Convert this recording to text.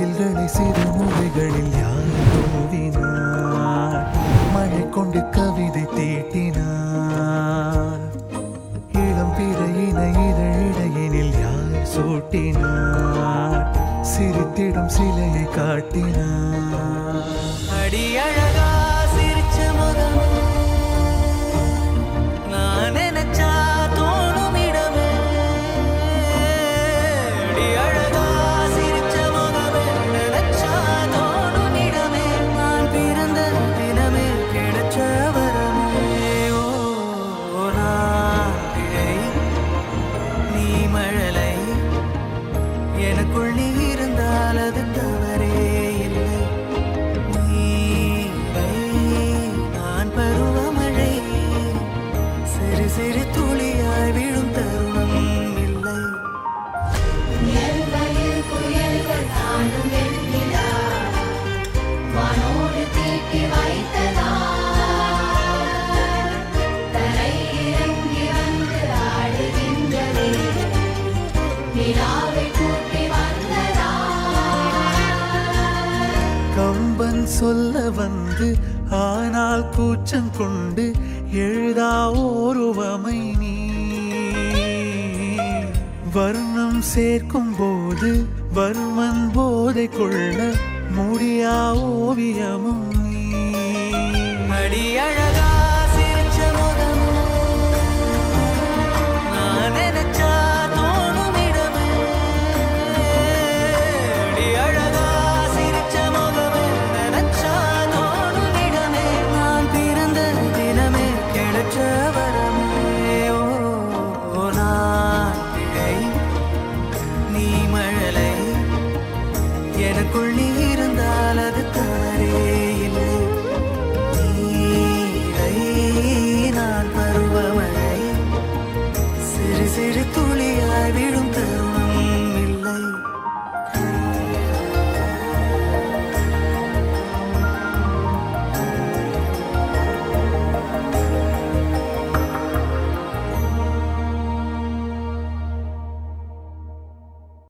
கோயில்களை சிறுமுறைகளில் யார் தோவினார் மழை கொண்டு கவிதை தீட்டினார் இளம் பிறையின இதழிடையினில் யார் சூட்டினார் சிரித்திடும் சிலையை காட்டினார் அடி அழகா சிரிச்ச முகம் நான் நினைச்சா தோணும் இடமே அடி அழகா சிரிச்ச முகமே நினைச்சா தோணும் இடமே நான் பிறந்த தினமே கிடைச்ச வரமே ஓ நான் பிழை நீ மழலை எனக்குள் நீ இருந்தால் அது தவறே இல்லை நான் பருவமழை சிறு சிறு துளியாய் விழும் தருணம் இல்லை கம்பன் சொல்ல வந்து ஆனால் கூச்சம் கொண்டு எழுதா ஓருவமை நீ வர்ணம் சேர்க்கும் போது வர்மன் போதை கொள்ள முடியா ஓவியமும் நீ அடி அழகா